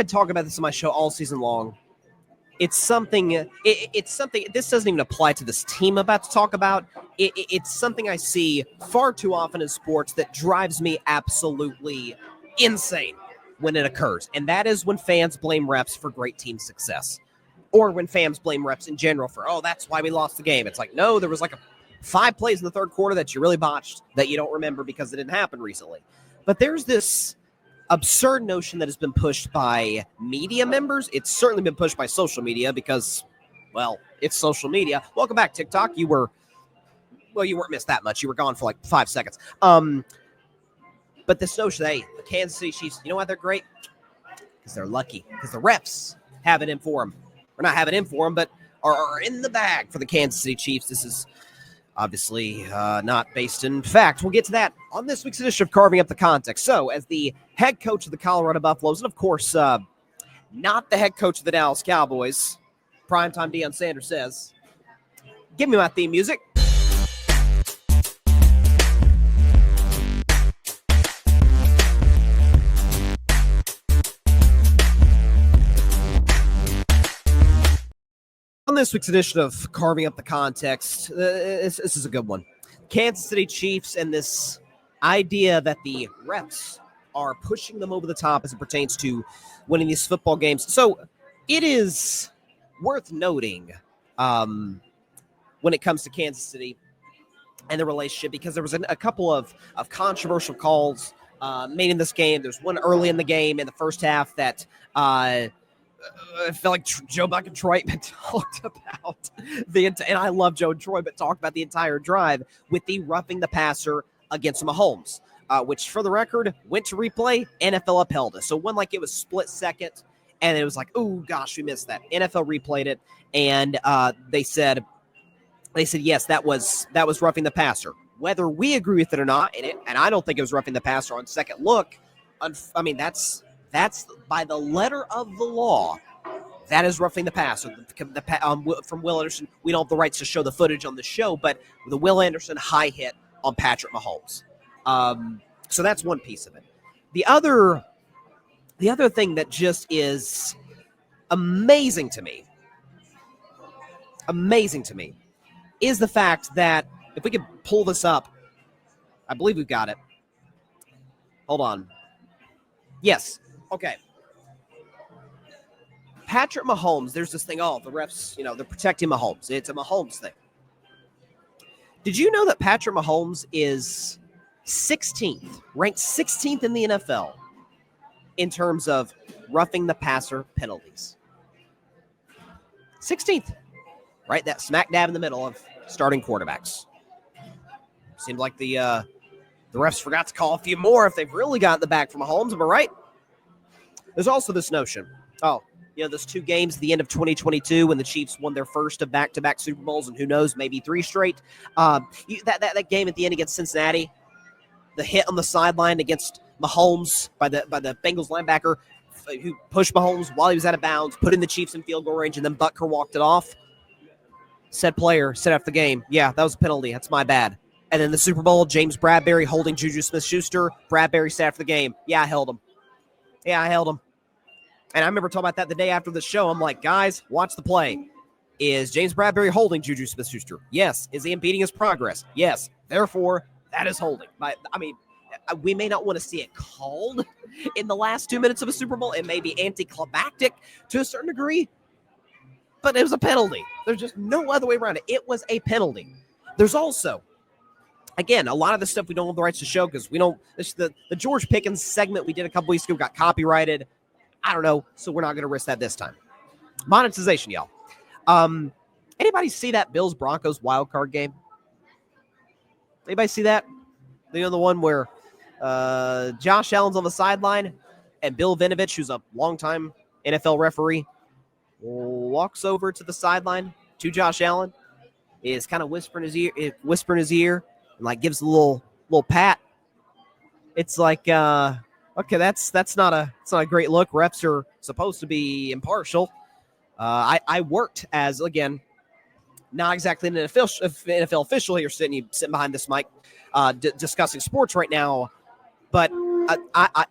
been talking about this on my show all season long. It's something. It's something. This doesn't even apply to this team I'm about to talk about. It's something I see far too often in sports that drives me absolutely insane when it occurs, and that is when fans blame refs for great team success, or when fans blame refs in general for, oh, that's why we lost the game. It's like, no, there was like 5 plays in the third quarter that you really botched that you don't remember because it didn't happen recently. But there's this absurd notion that has been pushed by media members. It's certainly been pushed by social media because, well, it's social media. Welcome back, TikTok. You weren't missed that much. You were gone for like 5 seconds. But this notion that, hey, the Kansas City Chiefs, you know why they're great? Because they're lucky. Because the refs have it in for them. Or not have it in for them, but are in the bag for the Kansas City Chiefs. This is obviously not based in fact. We'll get to that on this week's edition of Carving Up the Context. So, as the head coach of the Colorado Buffaloes, and of course, not the head coach of the Dallas Cowboys, primetime Deion Sanders says, give me my theme music. On this week's edition of Carving Up the Context, this is a good one. Kansas City Chiefs and this idea that the refs are pushing them over the top as it pertains to winning these football games. So it is worth noting when it comes to Kansas City and the relationship, because there was a couple of controversial calls made in this game. There's one early in the game in the first half that I felt like Joe Buck and Troy talked about and I love Joe and Troy, but talked about the entire drive with the roughing the passer against Mahomes, which for the record went to replay. NFL upheld it. So one, like, it was split second, and it was like, oh gosh, we missed that. NFL replayed it, and they said yes, that was roughing the passer. Whether we agree with it or not, and I don't think it was roughing the passer on second look. I mean, that's by the letter of the law. That is roughing the passer. From Will Anderson, we don't have the rights to show the footage on the show, but the Will Anderson high hit on Patrick Mahomes. So that's one piece of it. The other thing that just is amazing to me, is the fact that, if we could pull this up, I believe we've got it. Hold on. Yes. Okay. Patrick Mahomes, there's this thing, the refs, they're protecting Mahomes. It's a Mahomes thing. Did you know that Patrick Mahomes is 16th, ranked 16th in the NFL in terms of roughing the passer penalties? 16th, right? That smack dab in the middle of starting quarterbacks. Seemed like the refs forgot to call a few more if they've really got the back from Mahomes, am I right? There's also this notion, those 2 games at the end of 2022 when the Chiefs won their first of back-to-back Super Bowls, and who knows, maybe 3 straight. That game at the end against Cincinnati, the hit on the sideline against Mahomes by the Bengals linebacker who pushed Mahomes while he was out of bounds, putting the Chiefs in field goal range, and then Butker walked it off. Said player said after the game, yeah, that was a penalty. That's my bad. And then the Super Bowl, James Bradberry holding Juju Smith-Schuster. Bradberry said after the game, yeah, I held him. And I remember talking about that the day after the show. I'm like, guys, watch the play. Is James Bradberry holding Juju Smith-Schuster? Yes. Is he impeding his progress? Yes. Therefore, that is holding. We may not want to see it called in the last 2 minutes of a Super Bowl. It may be anticlimactic to a certain degree, but it was a penalty. There's just no other way around it. It was a penalty. There's also, again, a lot of the stuff we don't have the rights to show because we don't. The George Pickens segment we did a couple weeks ago got copyrighted. I don't know, so we're not going to risk that this time. Monetization, y'all. Anybody see that Bills-Broncos wild card game? Anybody see that? The one where Josh Allen's on the sideline and Bill Vinovich, who's a longtime NFL referee, walks over to the sideline to Josh Allen, is kind of whispering in his ear, and like gives a little pat. It's like, okay, that's not a great look. Refs are supposed to be impartial. I worked as, again, not exactly an NFL official here, sitting behind this mic, discussing sports right now, but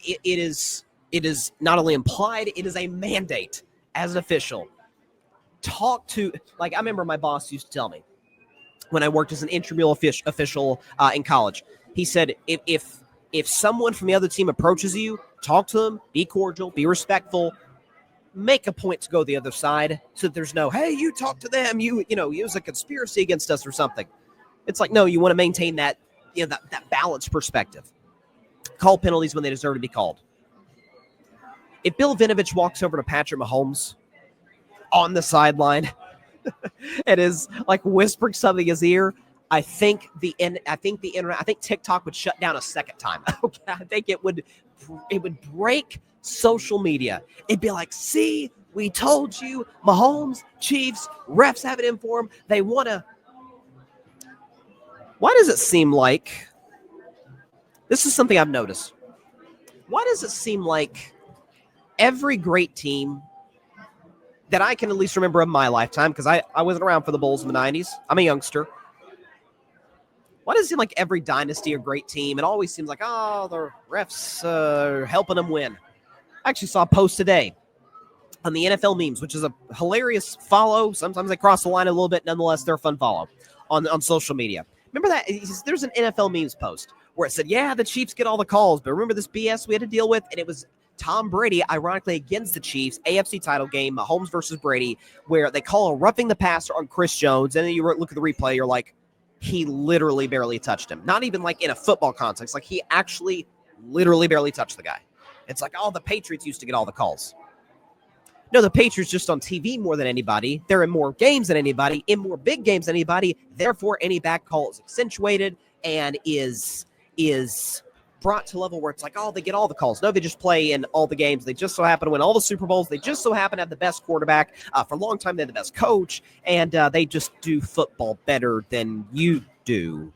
it is It is not only implied, it is a mandate as an official. Talk to, like, I remember my boss used to tell me when I worked as an intramural official in college. He said, if someone from the other team approaches you, talk to them, be cordial, be respectful, make a point to go the other side so that there's no, hey, you talk to them, you know, it was a conspiracy against us or something. It's like, no, you want to maintain that, you know, that balanced perspective. Call penalties when they deserve to be called. If Bill Vinovich walks over to Patrick Mahomes on the sideline and is like whispering something in his ear, I think TikTok would shut down a second time. Okay, I think it would break social media. It'd be like, see, we told you, Mahomes, Chiefs, refs have it in for them. They want to. Why does it seem like, this is something I've noticed, why does it seem like every great team that I can at least remember in my lifetime, because I wasn't around for the Bulls in the 90s. I'm a youngster. Why does it seem like every dynasty or great team, it always seems like, oh, the refs are helping them win? I actually saw a post today on the NFL memes, which is a hilarious follow. Sometimes they cross the line a little bit. Nonetheless, they're a fun follow on social media. Remember that? There's an NFL memes post where it said, yeah, the Chiefs get all the calls, but remember this BS we had to deal with? And it was Tom Brady, ironically, against the Chiefs, AFC title game, Mahomes versus Brady, where they call a roughing the passer on Chris Jones, and then you look at the replay, you're like, he literally barely touched him. Not even like in a football context, like he actually literally barely touched the guy. It's like, oh, the Patriots used to get all the calls. No, the Patriots just on TV more than anybody. They're in more games than anybody, in more big games than anybody. Therefore, any bad call is accentuated and is brought to a level where it's like, oh, they get all the calls. No, they just play in all the games. They just so happen to win all the Super Bowls. They just so happen to have the best quarterback. For a long time, they had the best coach, and they just do football better than you do.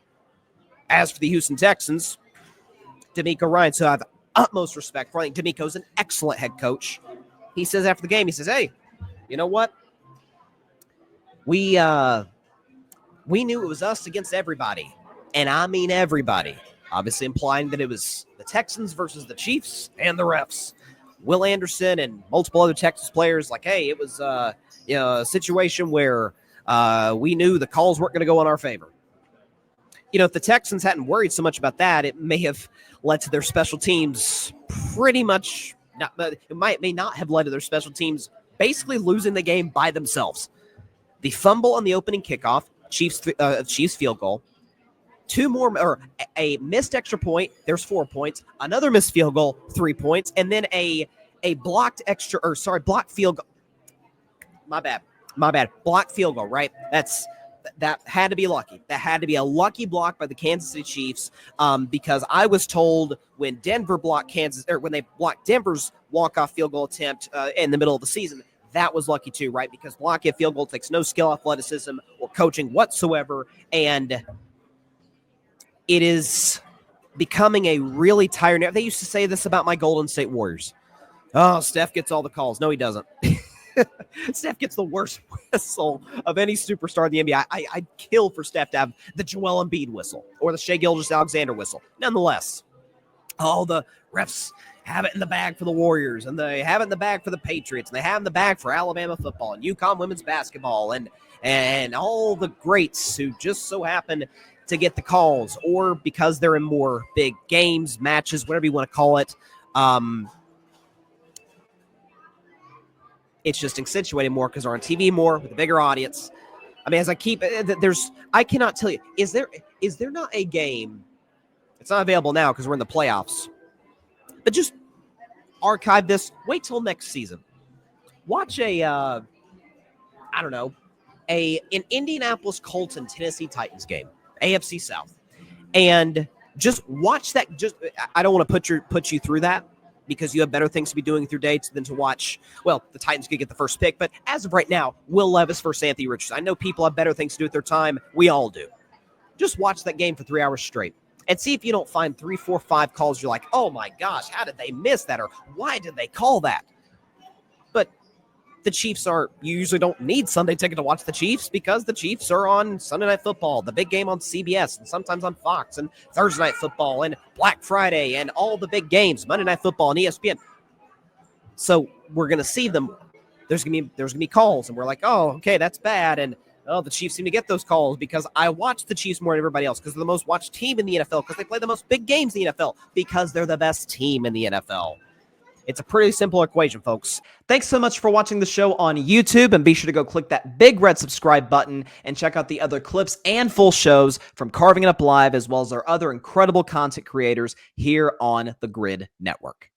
As for the Houston Texans, DeMeco Ryans, who I have utmost respect for, I think DeMeco's an excellent head coach. He says after the game, he says, hey, you know what? We knew it was us against everybody, and I mean everybody. Obviously implying that it was the Texans versus the Chiefs and the refs. Will Anderson and multiple other Texas players like, hey, it was a situation where we knew the calls weren't going to go in our favor. You know, if the Texans hadn't worried so much about that, it may have led to their special teams pretty much not, but it may not have led to their special teams basically losing the game by themselves. The fumble on the opening kickoff, Chiefs field goal, two more, or a missed extra point, there's 4 points, another missed field goal, 3 points, and then a blocked field goal. My bad. Blocked field goal, right? That had to be lucky. That had to be a lucky block by the Kansas City Chiefs, because I was told when Denver blocked when they blocked Denver's walk-off field goal attempt in the middle of the season, that was lucky too, right? Because blocking a field goal takes no skill, athleticism, or coaching whatsoever, and it is becoming a really tired. They used to say this about my Golden State Warriors. Oh, Steph gets all the calls. No, he doesn't. Steph gets the worst whistle of any superstar in the NBA. I'd kill for Steph to have the Joel Embiid whistle or the Shai Gilgeous-Alexander whistle. Nonetheless, all the refs have it in the bag for the Warriors, and they have it in the bag for the Patriots, and they have it in the bag for Alabama football and UConn women's basketball, and all the greats who just so happen to get the calls, or because they're in more big games, matches, whatever you want to call it. It's just accentuated more because they're on TV more with a bigger audience. I mean, I cannot tell you, is there not a game? It's not available now because we're in the playoffs, but just archive this. Wait till next season. Watch an Indianapolis Colts and Tennessee Titans game, AFC South, and just watch that. I don't want to put you through that, because you have better things to be doing with your dates than to watch. Well, the Titans could get the first pick, but as of right now, Will Levis versus Anthony Richardson. I know people have better things to do with their time. We all do. Just watch that game for 3 hours straight and see if you don't find 3, 4, 5 calls. You're like, oh my gosh, how did they miss that? Or why did they call that? But the Chiefs you usually don't need Sunday ticket to watch the Chiefs, because the Chiefs are on Sunday Night Football, the big game on CBS, and sometimes on Fox, and Thursday Night Football, and Black Friday, and all the big games, Monday Night Football, and ESPN. So we're going to see them. There's going to be calls, and we're like, oh, okay, that's bad. And oh, the Chiefs seem to get those calls because I watch the Chiefs more than everybody else because they're the most watched team in the NFL, because they play the most big games in the NFL, because they're the best team in the NFL. It's a pretty simple equation, folks. Thanks so much for watching the show on YouTube, and be sure to go click that big red subscribe button and check out the other clips and full shows from Carving It Up Live, as well as our other incredible content creators here on the Grid Network.